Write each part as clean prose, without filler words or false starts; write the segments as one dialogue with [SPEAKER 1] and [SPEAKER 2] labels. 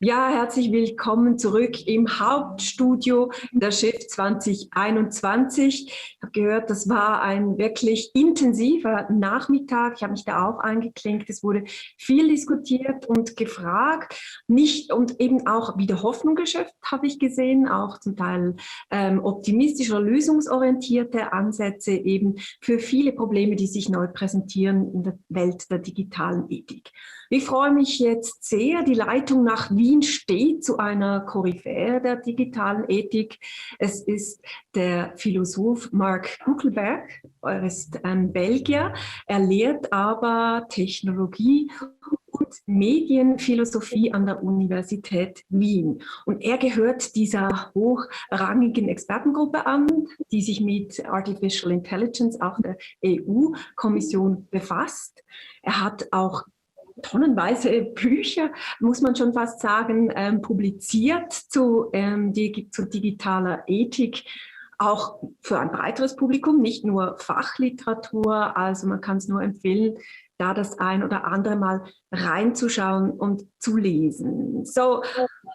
[SPEAKER 1] Ja, herzlich willkommen zurück im Hauptstudio der Shift 2021. Ich habe gehört, das war ein wirklich intensiver Nachmittag. Ich habe mich da auch eingeklinkt. Es wurde viel diskutiert und gefragt. Nicht und eben auch wieder Hoffnung geschöpft, habe ich gesehen. Auch zum Teil optimistische, lösungsorientierte Ansätze eben für viele Probleme, die sich neu präsentieren in der Welt der digitalen Ethik. Ich freue mich jetzt sehr. Die Leitung nach Wien steht zu einer Koryphäe der digitalen Ethik. Es ist der Philosoph Mark Coeckelbergh. Er ist ein Belgier. Er lehrt aber Technologie und Medienphilosophie an der Universität Wien. Und er gehört dieser hochrangigen Expertengruppe an, die sich mit Artificial Intelligence, auch der EU-Kommission, befasst. Er hat auch tonnenweise Bücher, muss man schon fast sagen, publiziert zu digitaler Ethik, auch für ein breiteres Publikum, nicht nur Fachliteratur. Also man kann es nur empfehlen, da das ein oder andere Mal reinzuschauen und zu lesen. So,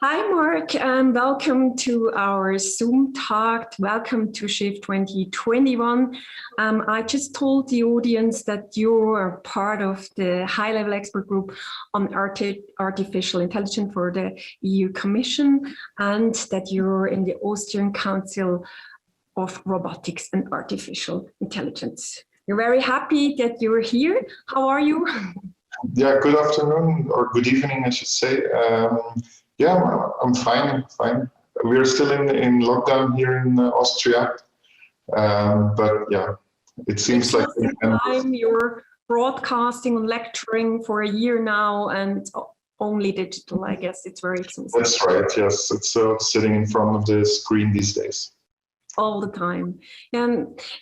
[SPEAKER 1] hi Mark, and welcome to our Zoom talk. Welcome to Shift 2021. I just told the audience that you're part of the high-level expert group on artificial intelligence for the EU Commission, and that you're in the Austrian Council of Robotics and Artificial Intelligence. We're very happy that you're here. How are you?
[SPEAKER 2] Yeah, good afternoon or good evening, I should say. Yeah, I'm fine. We're still in lockdown here in Austria, but yeah, it seems like
[SPEAKER 1] you're broadcasting and lecturing for a year now, and it's only digital. I guess it's very expensive.
[SPEAKER 2] That's right. Yes, it's sitting in front of the screen these days.
[SPEAKER 1] All the time.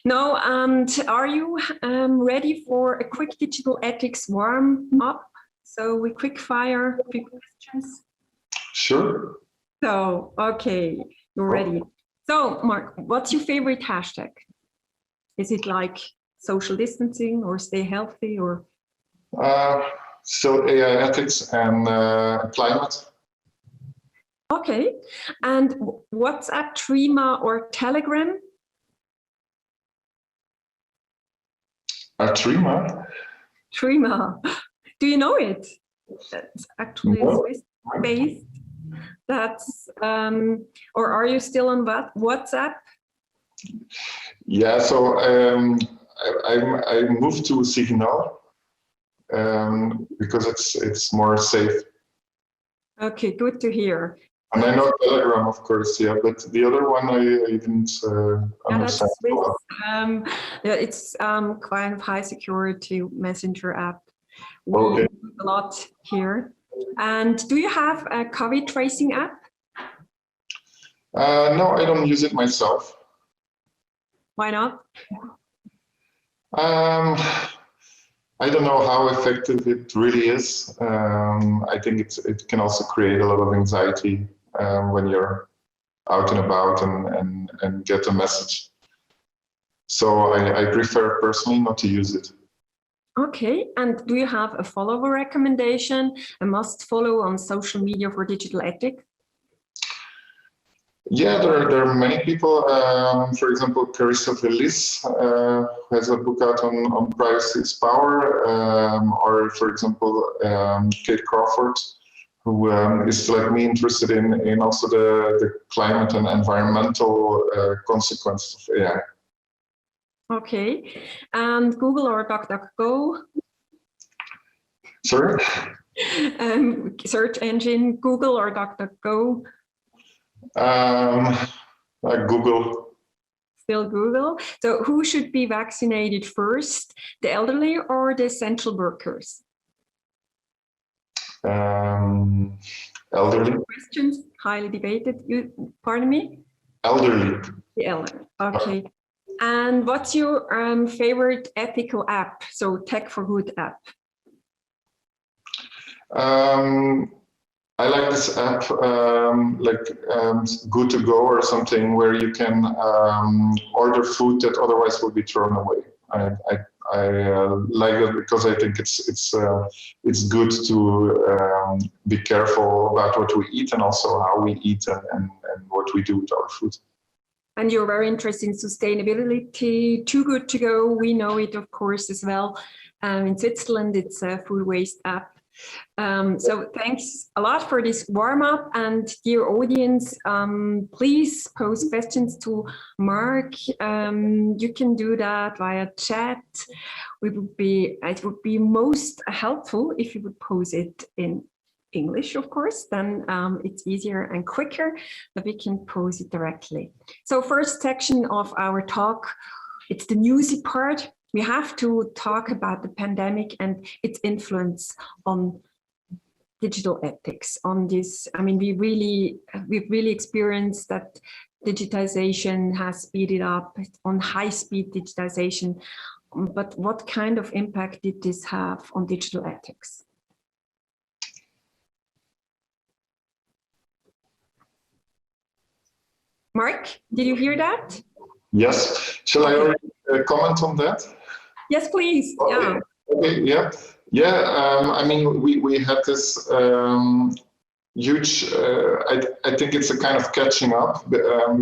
[SPEAKER 1] No, and are you ready for a quick digital ethics warm up? So we quick fire a few questions.
[SPEAKER 2] Sure.
[SPEAKER 1] So, okay, you're ready. So, Mark, what's your favorite hashtag? Is it like social distancing or stay healthy or?
[SPEAKER 2] So AI ethics and climate.
[SPEAKER 1] Okay, and WhatsApp, Trima, or Telegram?
[SPEAKER 2] Trima?
[SPEAKER 1] Trima. Do you know it? That's actually Swiss-based. That's, or are you still on WhatsApp?
[SPEAKER 2] Yeah, so I moved to Signal because it's more safe.
[SPEAKER 1] Okay, good to hear.
[SPEAKER 2] And I know Telegram, of course, yeah, but the other one I didn't understand.
[SPEAKER 1] Yeah, it's quite a high security messenger app. We use a lot here. And do you have a COVID tracing app?
[SPEAKER 2] No, I don't use it myself.
[SPEAKER 1] Why not?
[SPEAKER 2] I don't know how effective it really is. I think it can also create a lot of anxiety when you're out and about and get a message. So I prefer personally not to use it.
[SPEAKER 1] Okay, and do you have a follower recommendation, a must follow on social media for digital ethics?
[SPEAKER 2] Yeah, there are many people. For example, Carissa Feliz has a book out on privacy is power, or for example, Kate Crawford, who is like me interested in also the climate and environmental consequences of AI.
[SPEAKER 1] Okay, and Google or DuckDuckGo?
[SPEAKER 2] Sorry?
[SPEAKER 1] Search engine, Google or DuckDuckGo?
[SPEAKER 2] Google.
[SPEAKER 1] Still Google. So who should be vaccinated first, the elderly or the essential workers?
[SPEAKER 2] Elderly.
[SPEAKER 1] Questions, highly debated. Pardon me?
[SPEAKER 2] Elderly.
[SPEAKER 1] The elderly, okay. And what's your favorite ethical app? So Tech for Good app.
[SPEAKER 2] I like this app, Good to Go or something, where you can order food that otherwise will be thrown away. I like that because I think it's good to be careful about what we eat and also how we eat and what we do with our food.
[SPEAKER 1] And you're very interested in sustainability. Too Good To Go, we know it, of course, as well. In Switzerland, it's a food waste app. So thanks a lot for this warm-up. And dear audience, please pose questions to Mark. You can do that via chat. It would be most helpful if you would pose it in English, of course, then it's easier and quicker that we can pose it directly. So first section of our talk, it's the newsy part. We have to talk about the pandemic and its influence on digital ethics. On this, I mean, we've really experienced that digitization has speeded up on high-speed digitization. But what kind of impact did this have on digital ethics? Mark, did you hear that?
[SPEAKER 2] Yes. Shall I already comment on that?
[SPEAKER 1] Yes, please.
[SPEAKER 2] Okay.
[SPEAKER 1] Yeah.
[SPEAKER 2] Okay. Yeah. Yeah. I mean, we had this huge. I think it's a kind of catching up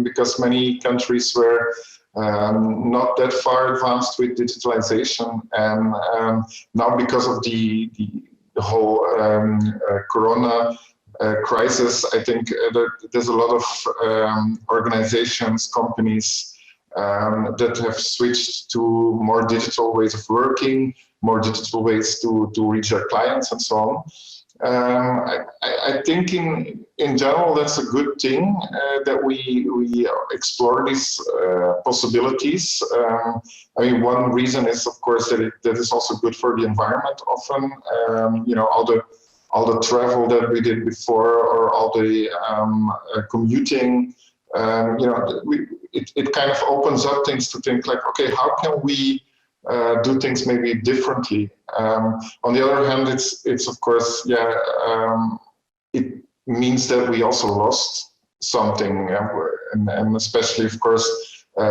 [SPEAKER 2] because many countries were not that far advanced with digitalization, and now because of the whole Corona crisis, I think there's a lot of organizations, companies that have switched to more digital ways of working, more digital ways to reach their clients and so on. I think in general that's a good thing that we explore these possibilities. I mean, one reason is of course that is also good for the environment. Often, you know, all the travel that we did before, or all the commuting, you know, it kind of opens up things to think like, okay, how can we do things maybe differently? On the other hand, it's of course, yeah, it means that we also lost something, and especially, of course,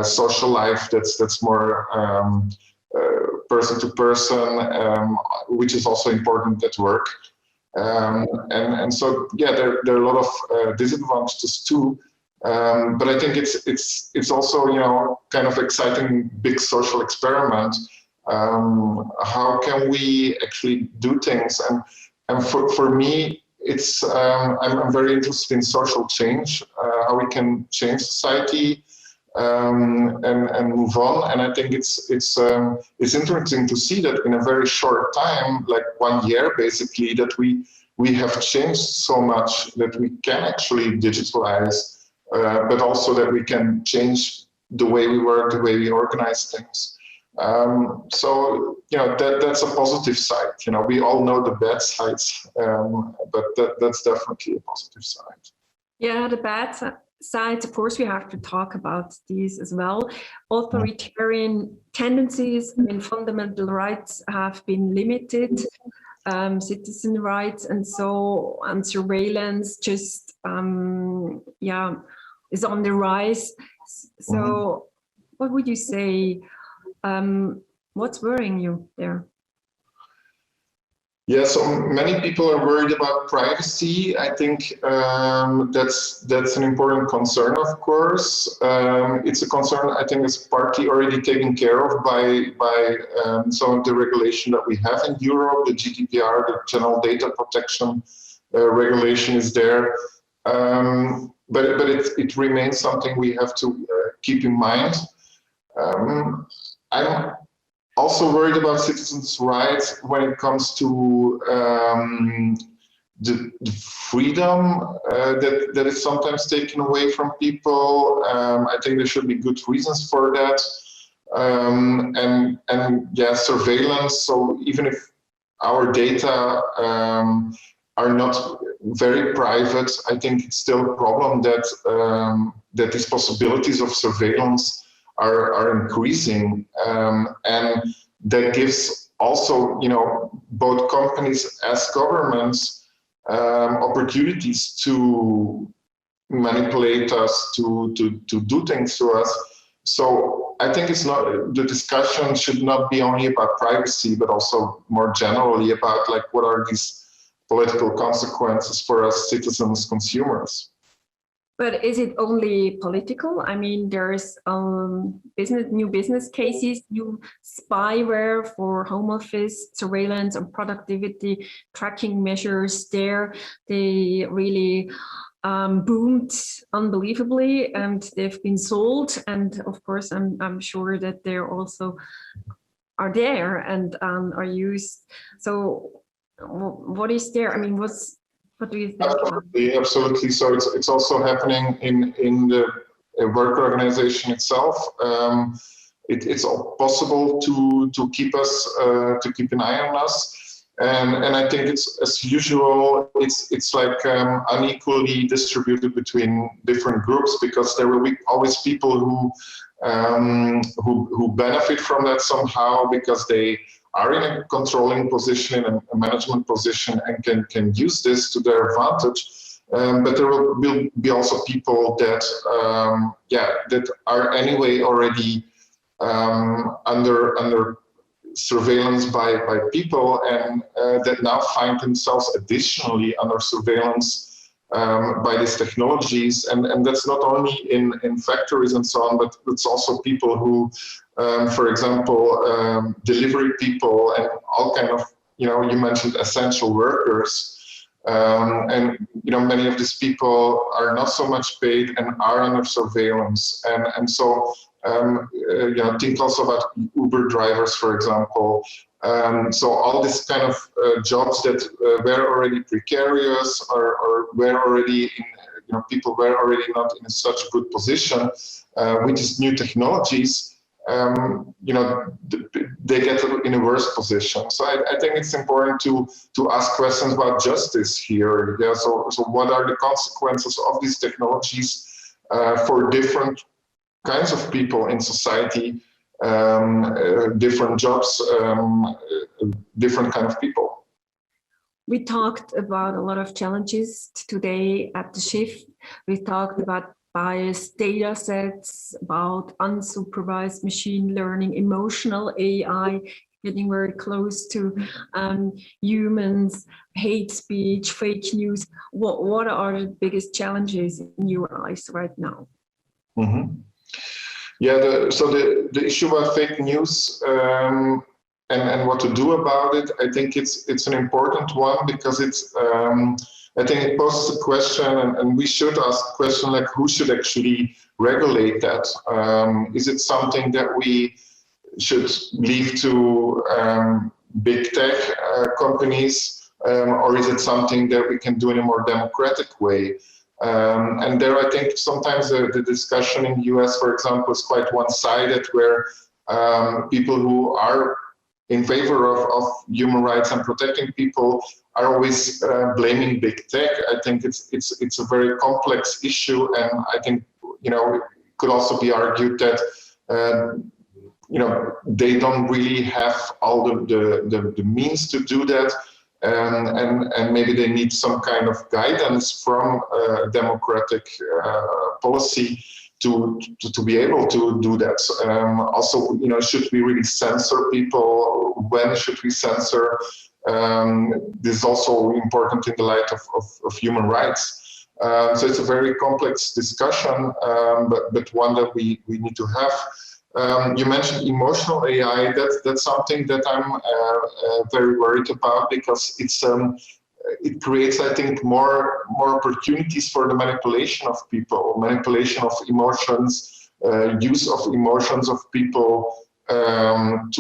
[SPEAKER 2] social life that's more person to person, which is also important at work. And so, yeah, there are a lot of disadvantages too. But I think it's also, you know, kind of exciting big social experiment. How can we actually do things? And for me, it's I'm very interested in social change, how we can change society and move on. And I think it's interesting to see that in a very short time, like 1 year basically, that we have changed so much that we can actually digitalize. But also that we can change the way we work, the way we organize things. So, you know, that's a positive side. You know, we all know the bad sides, but that's definitely a positive side. Yeah, the bad sides, of course, we have to talk about these as well. Authoritarian tendencies, I mean, fundamental rights have been limited. Citizen rights and so on, surveillance just, yeah, is on the rise. So what would you say, what's worrying you there? Yeah, so many people are worried about privacy. I think that's an important concern, of course. It's a concern I think is partly already taken care of by some of the regulation that we have in Europe. The GDPR, the General Data Protection regulation is there. But it remains something we have to keep in mind. I'm also worried about citizens' rights when it comes to the freedom that is sometimes taken away from people. I think there should be good reasons for that. And yeah, surveillance. So even if our data are not very private, I think it's still a problem that that these possibilities of surveillance are increasing, and that gives also, you know, both companies as governments opportunities to manipulate us, to do things to us. So I think it's not, the discussion should not be only about privacy, but also more generally about like what are these political consequences for us citizens, consumers.
[SPEAKER 1] But is it only political? I mean, there's new business cases, new spyware for home office surveillance and productivity tracking measures there. They really boomed unbelievably, and they've been sold. And of course, I'm sure that they also are there and are used. So what is there? I mean, what do you think?
[SPEAKER 2] Absolutely. So it's also happening in the work organization itself. It's possible to keep an eye on us, and I think it's, as usual, it's like unequally distributed between different groups, because there will be always people who benefit from that somehow, because they are in a controlling position, in a management position, and can use this to their advantage. But there will be also people that that are anyway already under surveillance by people, and that now find themselves additionally under surveillance by these technologies. And that's not only in factories and so on, but it's also people who, for example, delivery people and all kind of, you mentioned essential workers. And many of these people are not so much paid and are under surveillance. And so think also about Uber drivers, for example. So all these kind of jobs that were already precarious or were already in, people were already not in such a good position with these new technologies. They get in a worse position. So I think it's important to ask questions about justice here. Yeah. So what are the consequences of these technologies for different kinds of people in society, different jobs, different kind of people?
[SPEAKER 1] We talked about a lot of challenges today at the shift. We talked about biased data sets, about unsupervised machine learning, emotional AI, getting very close to humans, hate speech, fake news. What are the biggest challenges in your eyes right now?
[SPEAKER 2] Mm-hmm. Yeah, so the issue about fake news and what to do about it, I think it's an important one, because it's I think it poses a question, and we should ask a question like, who should actually regulate that? Is it something that we should leave to big tech companies, or is it something that we can do in a more democratic way? And there, I think sometimes the discussion in the US, for example, is quite one-sided, where people who are in favor of human rights and protecting people are always blaming big tech. I think it's a very complex issue, and I think it could also be argued that they don't really have all the means to do that, and maybe they need some kind of guidance from democratic policy to be able to do that. Also, should we really censor people? When should we censor? This is also important in the light of human rights. So it's a very complex discussion, but one that we need to have. You mentioned emotional AI. That's something that I'm very worried about, because it creates, I think, more opportunities for the manipulation of people, manipulation of emotions, use of emotions of people to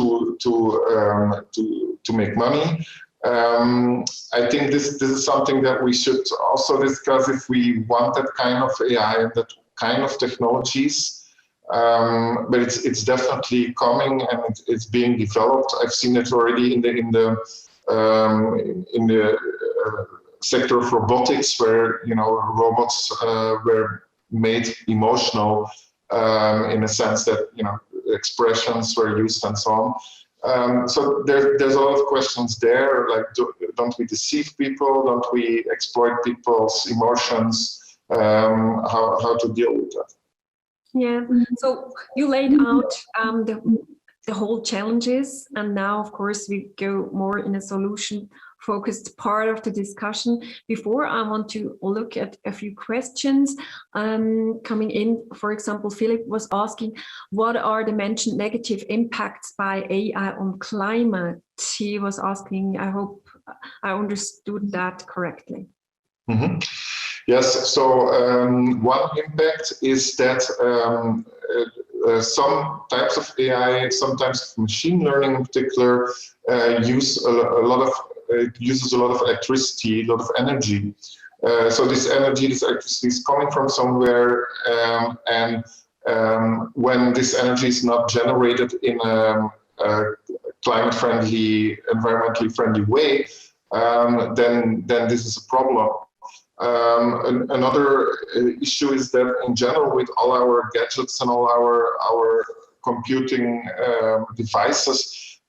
[SPEAKER 2] make money. I think this is something that we should also discuss if we want that kind of AI and that kind of technologies. But it's definitely coming, and it's being developed. I've seen it already in the sector of robotics, where robots were made emotional in a sense that expressions were used and so on. So there's a lot of questions there, like don't we deceive people? Don't we exploit people's emotions? How to deal with that?
[SPEAKER 1] Yeah. So you laid out the whole challenges, and now, of course, we go more in a solution-focused part of the discussion. Before, I want to look at a few questions coming in. For example, Philip was asking, what are the mentioned negative impacts by AI on climate? He was asking, I hope I understood that correctly.
[SPEAKER 2] Mm-hmm. Yes, so one impact is that some types of AI, some types of machine learning in particular, uses a lot of electricity, a lot of energy. So this energy, this electricity is coming from somewhere, and when this energy is not generated in a climate-friendly, environmentally friendly way, then this is a problem. Another issue is that in general, with all our gadgets and all our computing devices,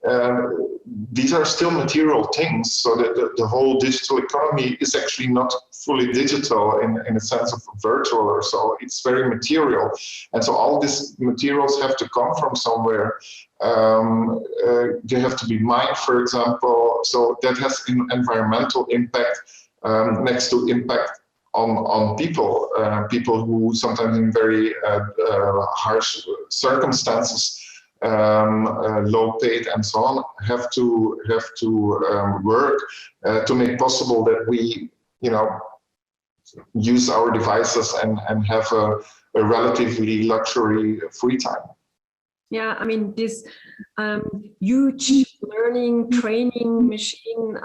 [SPEAKER 2] these are still material things. So that the whole digital economy is actually not fully digital in a sense of virtual or so. It's very material. And so all these materials have to come from somewhere. They have to be mined, for example. So that has an environmental impact. Next to impact on people, people who sometimes in very harsh circumstances, low paid and so on, have to work to make possible that we, use our devices and have a relatively luxury free time.
[SPEAKER 1] Yeah, I mean, this huge learning, training machine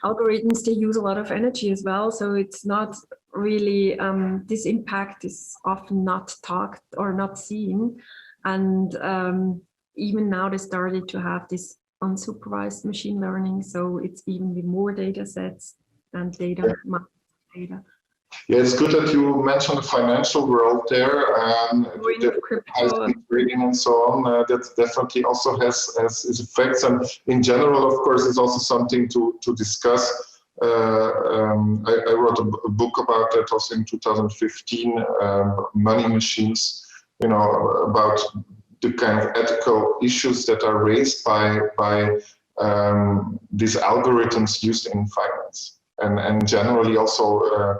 [SPEAKER 1] algorithms, they use a lot of energy as well, so it's not really this impact is often not talked or not seen, and even now they started to have this unsupervised machine learning, so it's even with more data sets and data.
[SPEAKER 2] Yeah, it's good that you mentioned the financial world there, the high-speed trading and so on. That definitely also has its effects, and in general, of course, it's also something to discuss. I wrote a book about that also in 2015, Money Machines, about the kind of ethical issues that are raised by these algorithms used in finance. And generally also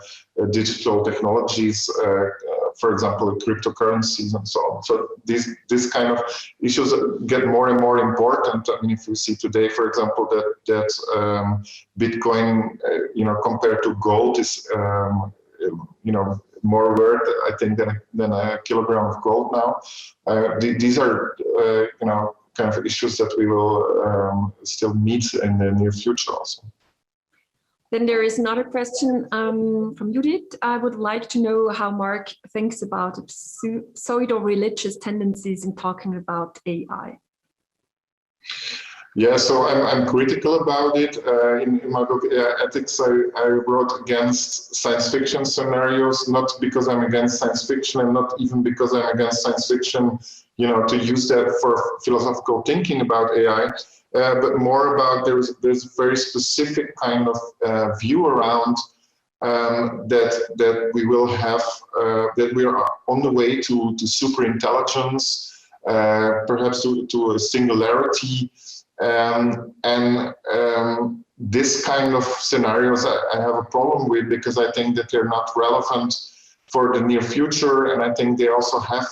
[SPEAKER 2] digital technologies, for example, cryptocurrencies and so on. So these kind of issues get more and more important. I mean, if you see today, for example, that Bitcoin, compared to gold is, more worth, I think, than a kilogram of gold now. These are, kind of issues that we will still meet in the near future also.
[SPEAKER 1] Then there is another question from Judith. I would like to know how Mark thinks about pseudo-religious tendencies in talking about AI.
[SPEAKER 2] Yeah, so I'm critical about it. In my book, Ethics, I wrote against science fiction scenarios, not because I'm against science fiction, and not even because I'm against science fiction, to use that for philosophical thinking about AI. But more about there's a very specific kind of view around that we will have, that we are on the way to super intelligence, perhaps to a singularity, and this kind of scenarios I have a problem with, because I think that they're not relevant for the near future, and I think they also have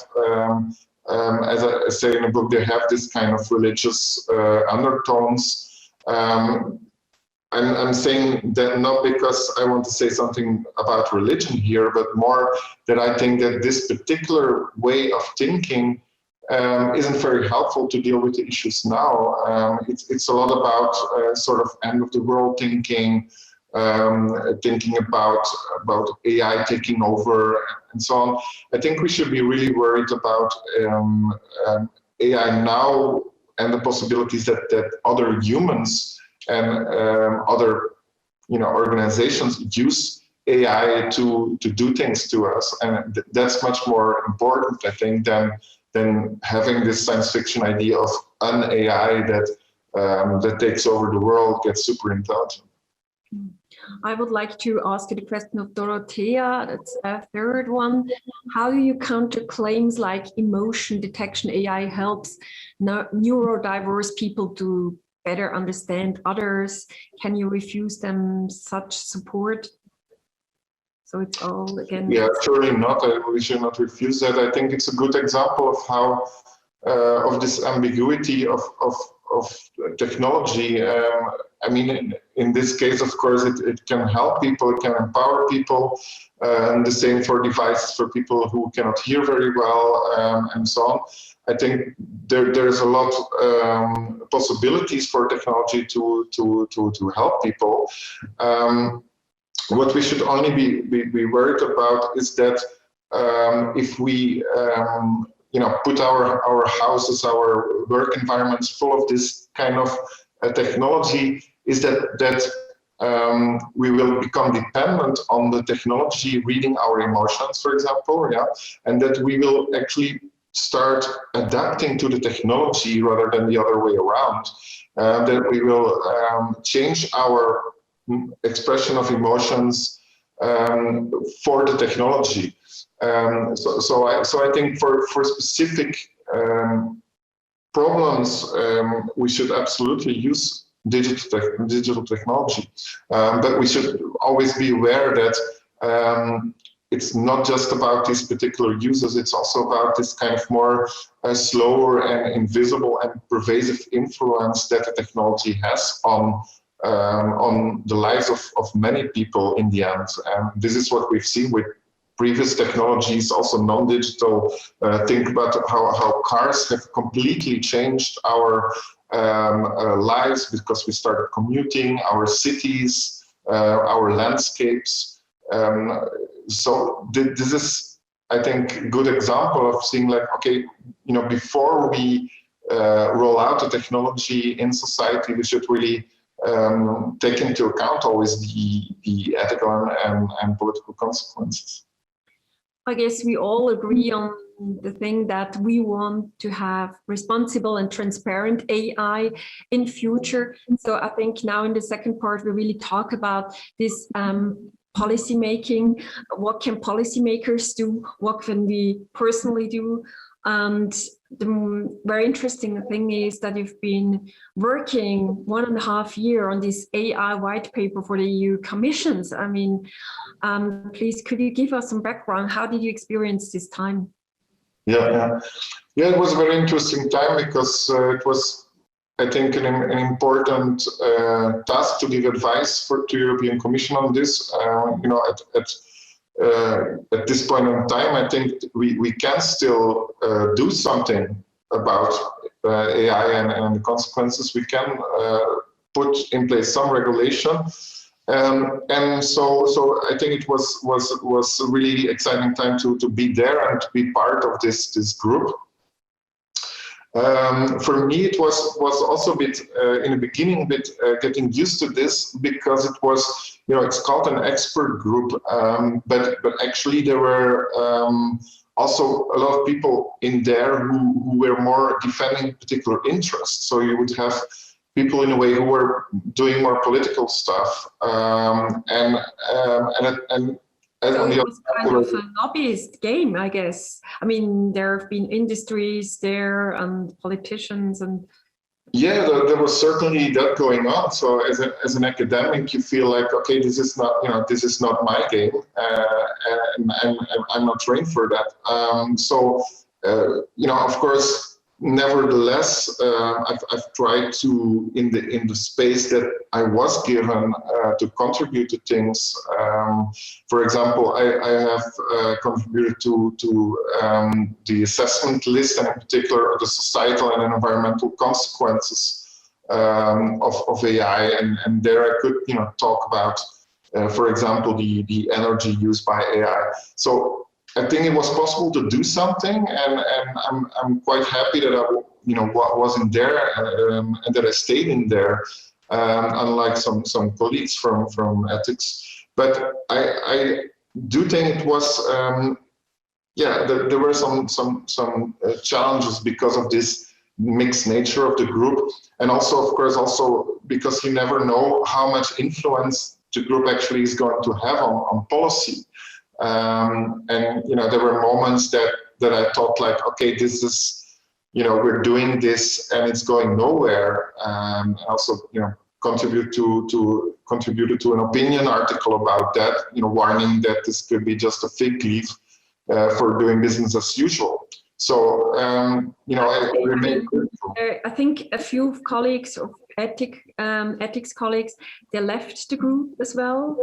[SPEAKER 2] as I say in the book, they have this kind of religious undertones. I'm saying that not because I want to say something about religion here, but more that I think that this particular way of thinking isn't very helpful to deal with the issues now. It's a lot about sort of end of the world thinking, thinking about AI taking over and so on. I think we should be really worried about AI now and the possibilities that other humans and other organizations use AI to do things to us, and that's much more important, I think, than having this science fiction idea of an AI that takes over the world, gets super intelligent.
[SPEAKER 1] I would like to ask you the question of Dorothea. That's a third one. How do you counter claims like emotion detection AI helps neurodiverse people to better understand others? Can you refuse them such support? So it's all again.
[SPEAKER 2] Yeah, surely not. We should not refuse that. I think it's a good example of how of this ambiguity of technology. I mean, in this case, of course, it can help people, it can empower people, and the same for devices for people who cannot hear very well, and so on. I think there's a lot possibilities for technology to help people. What we should only be worried about is that if we put our houses, our work environments full of this kind of technology, is that we will become dependent on the technology reading our emotions, for example, yeah, and that we will actually start adapting to the technology rather than the other way around. That we will change our expression of emotions for the technology. So I think for specific problems, we should absolutely use digital technology, but we should always be aware that it's not just about these particular users, it's also about this kind of more slower and invisible and pervasive influence that the technology has on the lives of many people in the end. And this is what we've seen with previous technologies, also non-digital. Think about how cars have completely changed our lives because we started commuting, our cities, our landscapes. So this is, I think, a good example of seeing like, okay, before we roll out the technology in society, we should really take into account always the ethical and political consequences.
[SPEAKER 1] I guess we all agree on the thing that we want to have responsible and transparent AI in future. So I think now in the second part, we really talk about this policy making. What can policymakers do? What can we personally do? And the very interesting thing is that you've been working 1.5 years on this AI white paper for the EU Commissions. I mean, please, could you give us some background? How did you experience this time?
[SPEAKER 2] Yeah, it was a very interesting time because it was, I think, an important task to give advice to the European Commission on this. At this point in time, I think we can still do something about AI and the consequences. We can put in place some regulation, and so I think it was a really exciting time to be there and to be part of this group. For me, it was also a bit in the beginning, getting used to this because it was, it's called an expert group, but actually there were also a lot of people in there who were more defending particular interests. So you would have people in a way who were doing more political stuff,
[SPEAKER 1] so it was kind of a lobbyist game, I guess. I mean, there have been industries there and politicians and.
[SPEAKER 2] Yeah, there was certainly that going on. So as an academic, you feel like, okay, this is not my game, and I'm not trained for that. Of course. Nevertheless, I've tried to, in the space that I was given, to contribute to things. For example, I have contributed to the assessment list, and in particular the societal and environmental consequences of AI, and there I could talk about, for example, the energy used by AI. So I think it was possible to do something, and I'm quite happy that I wasn't there and that I stayed in there, unlike some colleagues from ethics. But I do think it was there were some challenges because of this mixed nature of the group, and also of course because you never know how much influence the group actually is going to have on policy. And there were moments that I thought like, okay, this is, we're doing this and it's going nowhere. Also, contributed to an opinion article about that, warning that this could be just a fig leaf for doing business as usual. So,
[SPEAKER 1] I think a few colleagues of ethics colleagues, they left the group as well,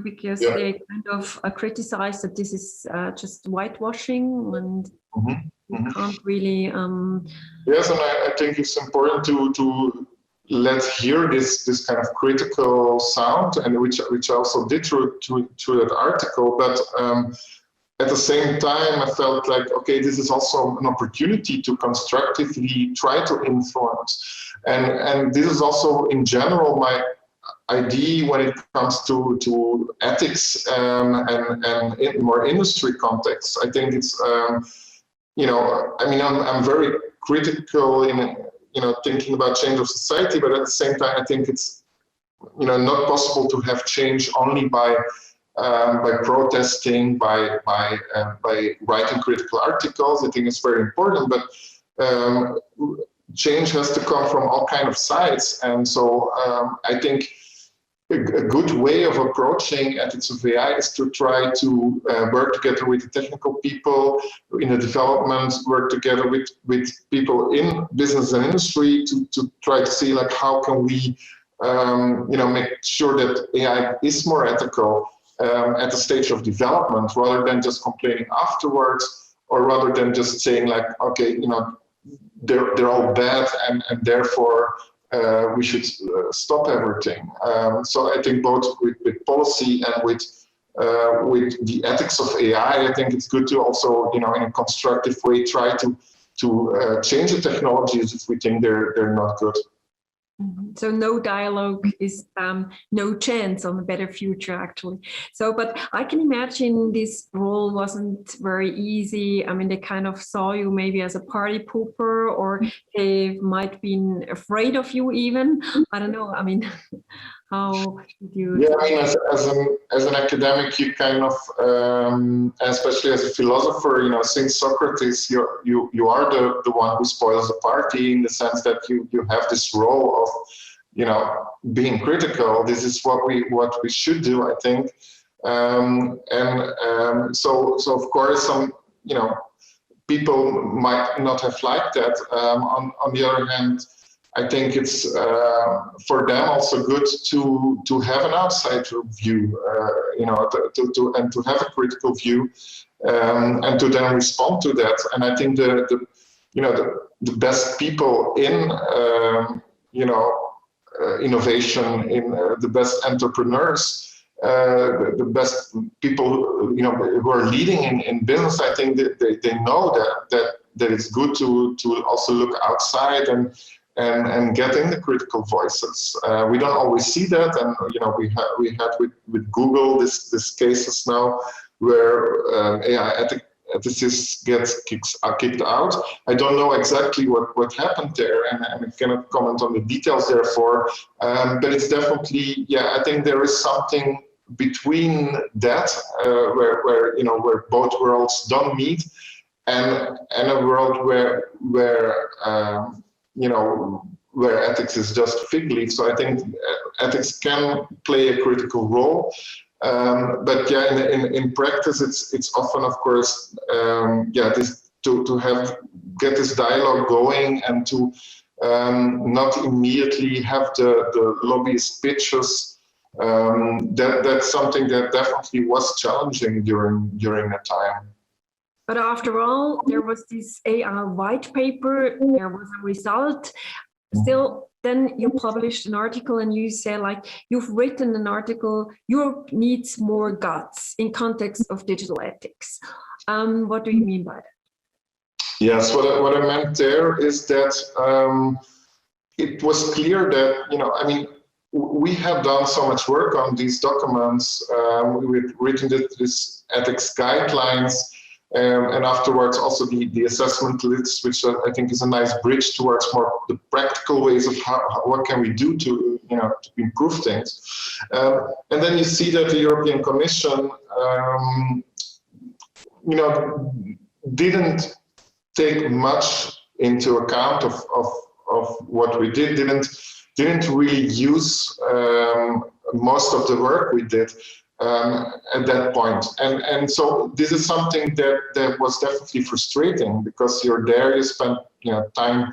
[SPEAKER 1] because they kind of criticized that this is just whitewashing and you can't really.
[SPEAKER 2] Yes, and I think it's important to let's hear this kind of critical sound, and which I also did through that article, but at the same time I felt like, okay, this is also an opportunity to constructively try to influence, and this is also in general my idea when it comes to ethics and in more industry context. I think it's I'm very critical in thinking about change of society, but at the same time, I think it's, not possible to have change only by protesting, by writing critical articles. I think it's very important, but change has to come from all kinds of sides. And so I think a good way of approaching ethics of AI is to try to work together with the technical people in the development, work together with people in business and industry to try to see like how can we make sure that AI is more ethical at the stage of development, rather than just complaining afterwards, or rather than just saying like, okay, they're all bad and therefore we should stop everything. So I think both with policy and with the ethics of AI, I think it's good to also, in a constructive way, try to change the technologies if we think they're not good.
[SPEAKER 1] So no dialogue is no chance on a better future, actually. So, but I can imagine this role wasn't very easy. I mean, they kind of saw you maybe as a party pooper, or they might been afraid of you even. I don't know. I mean, how did you?
[SPEAKER 2] Yeah, I mean, as an academic, you kind of, especially as a philosopher, since Socrates, you are the one who spoils the party, in the sense that you have this role of, being critical. This is what we should do, I think. So of course, some people might not have liked that. On the other hand, I think it's for them also good to have an outside view, to have a critical view, and to then respond to that. And I think the best people in innovation, in the best entrepreneurs, the best people who are leading in business, I think that they know that it's good to also look outside and get in the critical voices. We don't always see that, and we had with Google this cases now where AI ethicists get kicked out. I don't know exactly what happened there, and I cannot comment on the details therefore. But it's definitely, I think there is something between that where both worlds don't meet, and a world where ethics is just fig leaf. So I think ethics can play a critical role, but in practice, it's often, of course, this to get this dialogue going, and to not immediately have the lobbyist pitches. That's something that definitely was challenging during that time.
[SPEAKER 1] But after all, there was this AI white paper, there was a result. Still, then you published an article and you say, like, you've written an article, Europe needs more guts in context of digital ethics. What do you mean by that?
[SPEAKER 2] Yes, what I meant there is that it was clear that, we have done so much work on these documents. We've written this ethics guidelines. And afterwards also the assessment lists, which I think is a nice bridge towards more the practical ways of what can we do to to improve things. And then you see that the European Commission didn't take much into account of what we did, didn't really use most of the work we did at that point. And so this is something that was definitely frustrating, because you're there, you spend time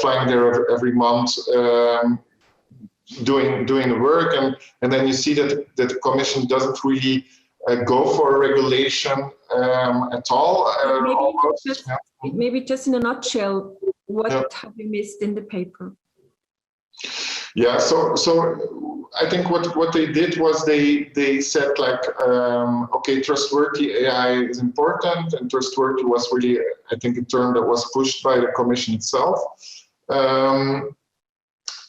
[SPEAKER 2] flying there every month, doing the work, and then you see that the Commission doesn't really go for a regulation at all.
[SPEAKER 1] Maybe just in a nutshell, what have you missed in the paper?
[SPEAKER 2] Yeah, so I think what they did was they said, like, okay, trustworthy AI is important, and trustworthy was really, I think, a term that was pushed by the Commission itself.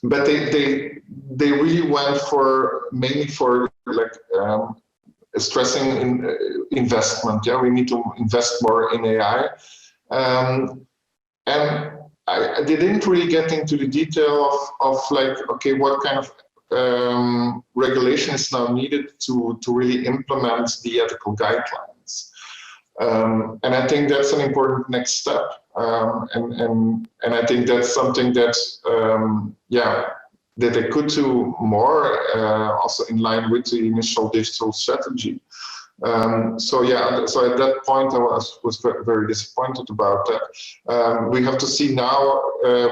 [SPEAKER 2] But they really went mainly for like stressing in investment. Yeah, we need to invest more in AI, and they didn't really get into the detail of like, okay, what kind of regulation is now needed to really implement the ethical guidelines. And I think that's an important next step. And I think that's something that, that they could do more, also in line with the initial digital strategy. So at that point I was very disappointed about that. We have to see now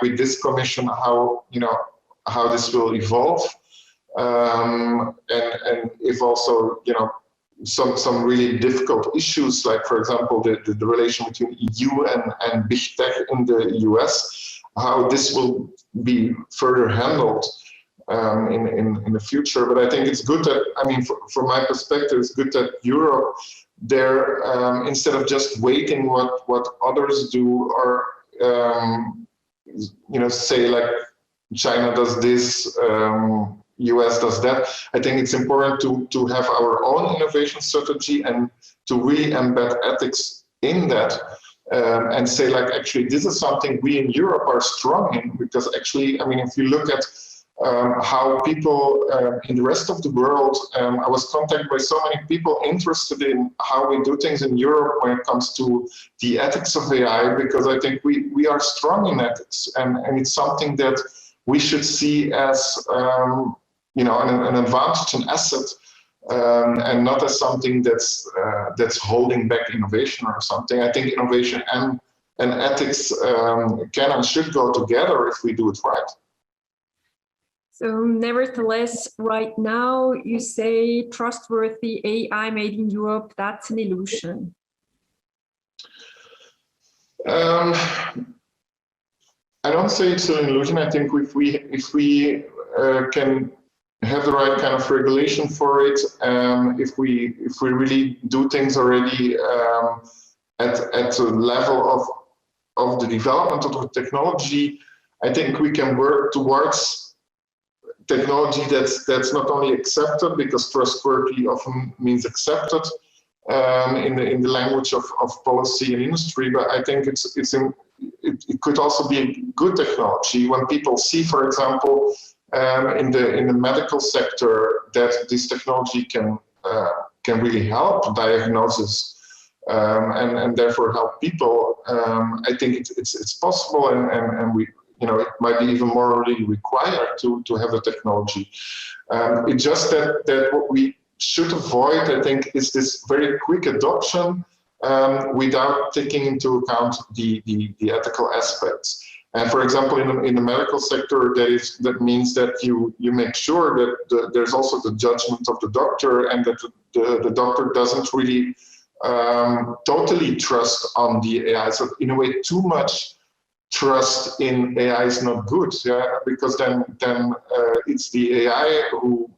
[SPEAKER 2] with this Commission how this will evolve, and if also some really difficult issues, like for example the relation between EU and big tech in the US, how this will be further handled in the future. But I think it's good that, I mean, from my perspective, it's good that Europe, there, instead of just waiting what others do, or say like China does this, US does that. I think it's important to have our own innovation strategy and to really embed ethics in that, and say, like, actually this is something we in Europe are strong in, because actually, I mean, if you look at how people in the rest of the world, I was contacted by so many people interested in how we do things in Europe when it comes to the ethics of AI, because I think we are strong in ethics, and it's something that we should see as an advantage, an asset, and not as something that's holding back innovation or something. I think innovation and ethics can and should go together if we do it right.
[SPEAKER 1] So nevertheless, right now you say trustworthy AI made in Europe, that's an illusion.
[SPEAKER 2] I don't say it's an illusion. I think if we can have the right kind of regulation for it, if we really do things already at the level of the development of the technology, I think we can work towards technology that's not only accepted, because trustworthy often means accepted in the language of policy and industry, but I think it could also be a good technology when people see, for example, in the medical sector, that this technology can really help diagnosis and therefore help people. I think it's possible, and we, it might be even morally required to have the technology. It's just that what we should avoid, I think, is this very quick adoption without taking into account the ethical aspects. And for example, in the medical sector, that means that you make sure that there's also the judgment of the doctor, and that the doctor doesn't really totally trust on the AI. So in a way, too much trust in AI is not good, because then it's the AI who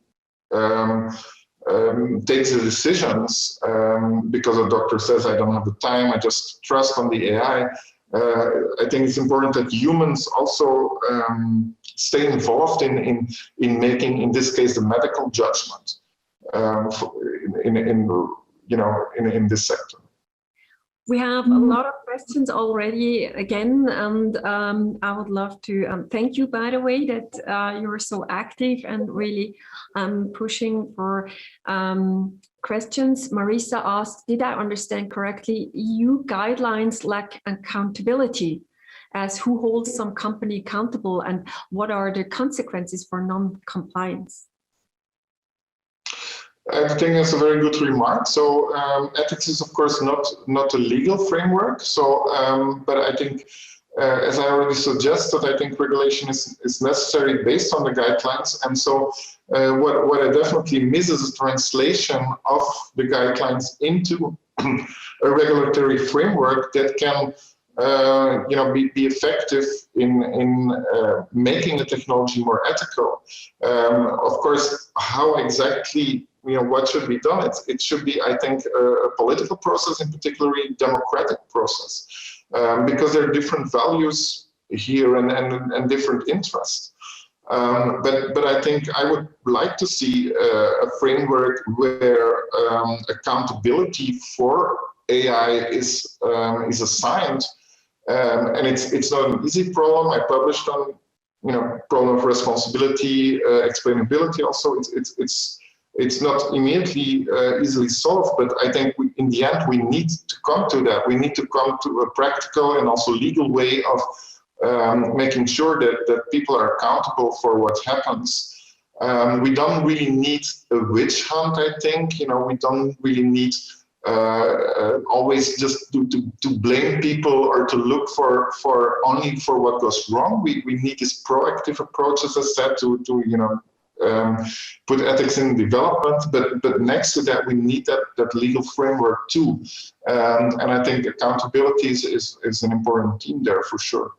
[SPEAKER 2] takes the decisions, because a doctor says, I don't have the time, I just trust on the AI. I think it's important that humans also stay involved in making, in this case, the medical judgment in this sector.
[SPEAKER 1] We have a lot of questions already again, and I would love to thank you, by the way, that you were so active and really pushing for questions. Marisa asked, did I understand correctly, EU guidelines lack accountability, as who holds some company accountable and what are the consequences for non-compliance?
[SPEAKER 2] I think that's a very good remark. So ethics is, of course, not a legal framework. So, but I think, as I already suggested, I think regulation is necessary based on the guidelines. And so, what I definitely miss is a translation of the guidelines into a regulatory framework that can, be effective in making the technology more ethical. Of course, how exactly, what should be done? It should be, I think, a political process, in particular, a democratic process, because there are different values here and different interests. But I think I would like to see a framework where accountability for AI is assigned, and it's not an easy problem. I published on problem of responsibility, explainability. Also, it's not immediately easily solved, but I think in the end we need to come to that. We need to come to a practical and also legal way of making sure that people are accountable for what happens. We don't really need a witch hunt, I think. We don't really need always just to blame people or to look for only for what goes wrong. We need this proactive approach, as I said, to put ethics in development, but next to that, we need that legal framework too. And I think accountability is an important theme there for sure.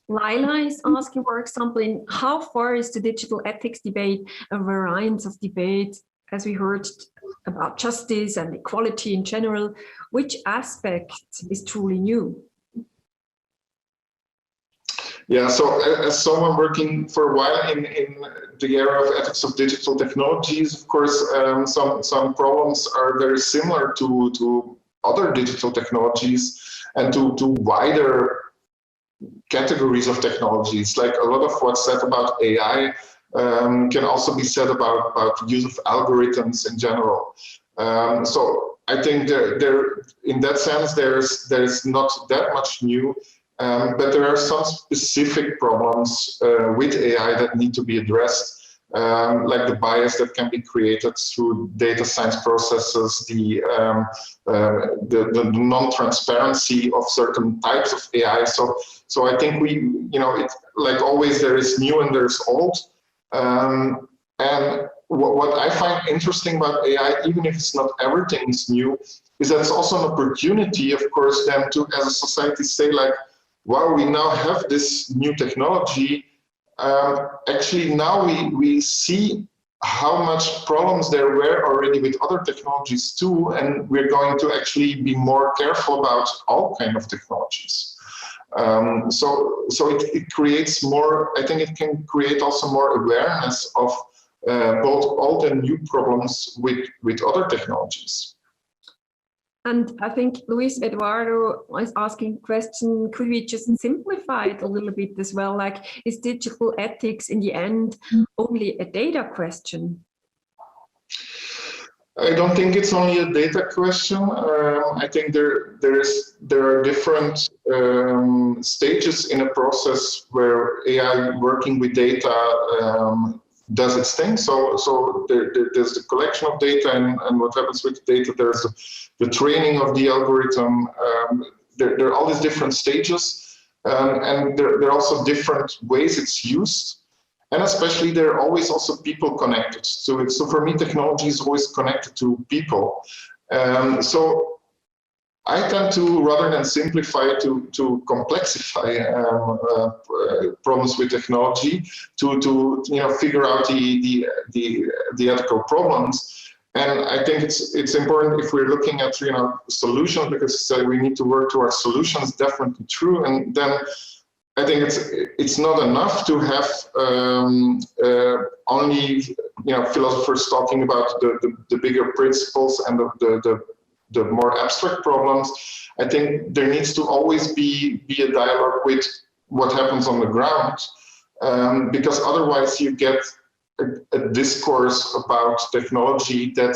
[SPEAKER 1] Laila is asking, for example, in how far is the digital ethics debate a variance of debate, as we heard about justice and equality in general? Which aspect is truly new?
[SPEAKER 2] Yeah, so as someone working for a while in the area of ethics of digital technologies, of course, some problems are very similar to other digital technologies and to wider categories of technologies. Like a lot of what's said about AI can also be said about use of algorithms in general. So I think there in that sense, there's not that much new. But there are some specific problems with AI that need to be addressed, like the bias that can be created through data science processes, the non-transparency of certain types of AI. So I think it's like always, there is new and there's old. And what I find interesting about AI, even if it's not everything is new, is that it's also an opportunity, of course, then to, as a society, say like, wow, we now have this new technology. Actually, now we see how much problems there were already with other technologies too, and we're going to actually be more careful about all kinds of technologies. So it creates more, I think it can create also more awareness of both old and new problems with other technologies.
[SPEAKER 1] And I think Luis Eduardo was asking a question, could we just simplify it a little bit as well? Like, is digital ethics in the end only a data question?
[SPEAKER 2] I don't think it's only a data question. I think there are different stages in a process where AI working with data does its thing. So there's the collection of data and what happens with the data. There's the training of the algorithm. There are all these different stages, and there are also different ways it's used. And especially there are always also people connected to it. So for me, technology is always connected to people. So I tend to, rather than simplify, to complexify problems with technology, to figure out the ethical problems. And I think it's important if we're looking at solutions, because we need to work towards solutions. Definitely true. And then I think it's not enough to have only philosophers talking about the bigger principles and the the more abstract problems, I think there needs to always be a dialogue with what happens on the ground, because otherwise you get a discourse about technology that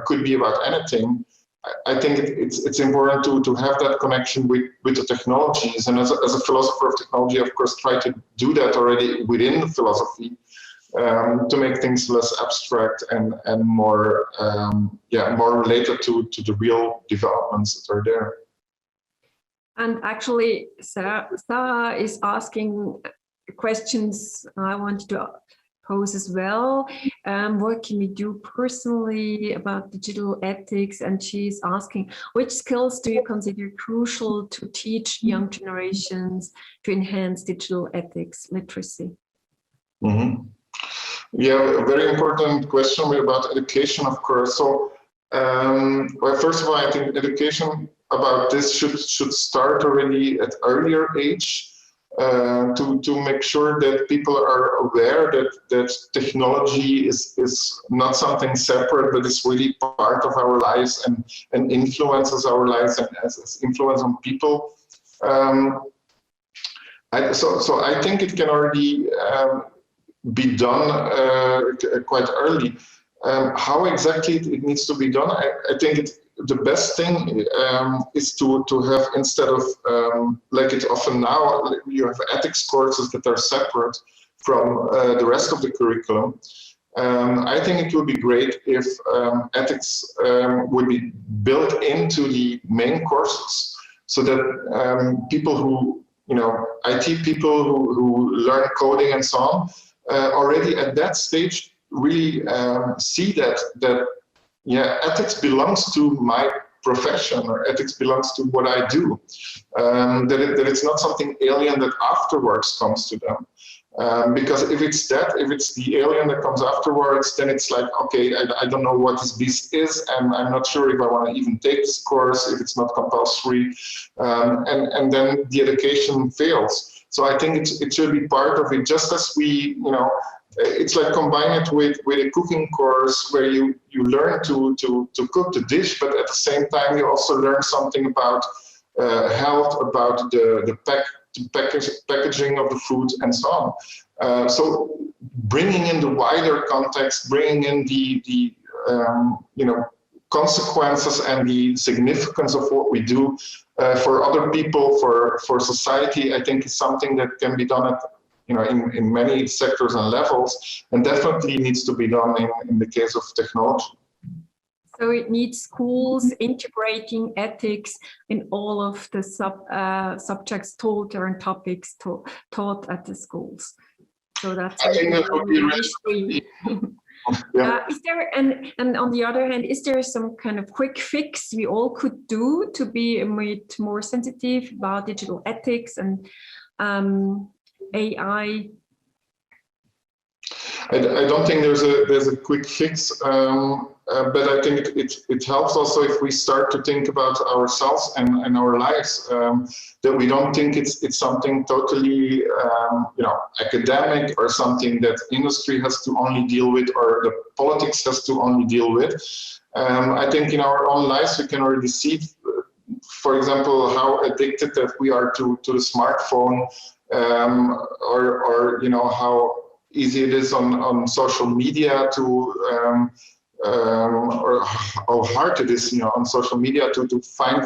[SPEAKER 2] could be about anything. I think it's important to have that connection with the technologies, and as a philosopher of technology, of course, try to do that already within the philosophy, to make things less abstract and more more related to the real developments that are there.
[SPEAKER 1] And actually, Sarah is asking questions I wanted to pose as well. What can we do personally about digital ethics? And she's asking, which skills do you consider crucial to teach young generations to enhance digital ethics literacy?
[SPEAKER 2] Mm-hmm. Yeah, a very important question about education, of course. So, well, first of all, I think education about this should start already at earlier age, to make sure that people are aware that technology is not something separate, but is really part of our lives and influences our lives and has influence on people. So I think it can already be done quite early. How exactly it needs to be done, I think the best thing is to have, instead of like it's often now, you have ethics courses that are separate from the rest of the curriculum. I think it would be great if ethics would be built into the main courses, so that people who, IT people who learn coding and so on, already at that stage really see that ethics belongs to my profession, or ethics belongs to what I do. That it's not something alien that afterwards comes to them. Because if it's the alien that comes afterwards, then it's like, okay, I don't know what this beast is, and I'm not sure if I want to even take this course, if it's not compulsory, and then the education fails. So I think it should be part of it, just as we, it's like combine it with a cooking course where you learn to cook the dish, but at the same time you also learn something about health, about the packaging of the food and so on. So bringing in the wider context, bringing in the consequences and the significance of what we do for other people, for society, I think is something that can be done at in many sectors and levels, and definitely needs to be done in the case of technology.
[SPEAKER 1] So it needs schools integrating ethics in all of the subjects taught or topics taught at the schools. So that's, I think that would be really yeah. Is there, and on the other hand, is there some kind of quick fix we all could do to be more sensitive about digital ethics and AI?
[SPEAKER 2] I don't think there's a quick fix, but I think it helps also if we start to think about ourselves and our lives, that we don't think it's something totally academic or something that industry has to only deal with or the politics has to only deal with. I think in our own lives we can already see, for example, how addicted that we are to the smartphone, or how easy it is on social media to or how hard it is on social media to find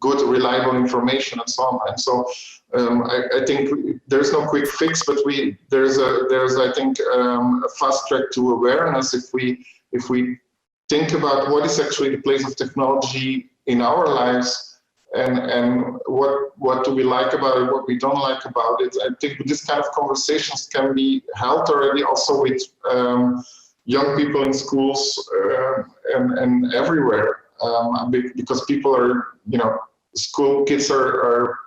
[SPEAKER 2] good, reliable information and so on. And so I think there's no quick fix, but there's I think a fast track to awareness if we think about what is actually the place of technology in our lives, and what do we like about it, what we don't like about it. I think this kind of conversations can be held already also with young people in schools and everywhere, because people are, school kids are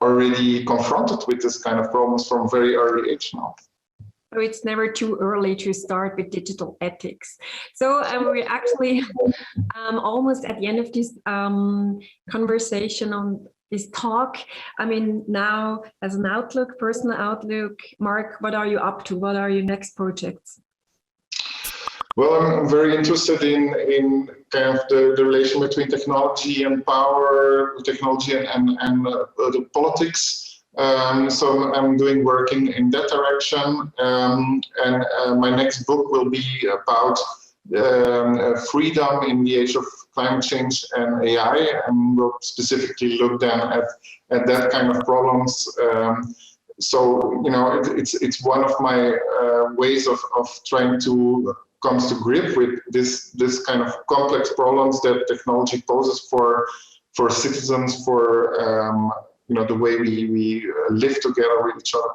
[SPEAKER 2] already confronted with this kind of problems from very early age now.
[SPEAKER 1] So it's never too early to start with digital ethics. So we're actually almost at the end of this conversation on this talk. I mean, now as an outlook, personal outlook, Mark, what are you up to? What are your next projects?
[SPEAKER 2] Well, I'm very interested in kind of the relation between technology and power, technology and the politics. So I'm doing work in that direction, and my next book will be about freedom in the age of climate change and AI, and we'll specifically look then at that kind of problems. So it's one of my ways of trying to come to grip with this kind of complex problems that technology poses for citizens, for the way we live together with each other.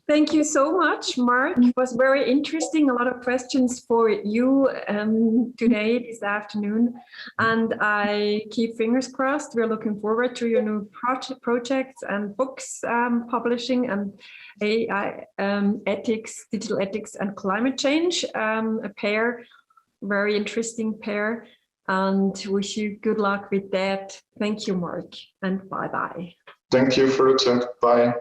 [SPEAKER 1] Thank you so much, Mark. It was very interesting. A lot of questions for you today, this afternoon. And I keep fingers crossed. We're looking forward to your new projects and books publishing, and AI, ethics, digital ethics and climate change, a pair, very interesting pair. And wish you good luck with that. Thank you, Mark, and bye-bye.
[SPEAKER 2] Thank you for the chat. Bye.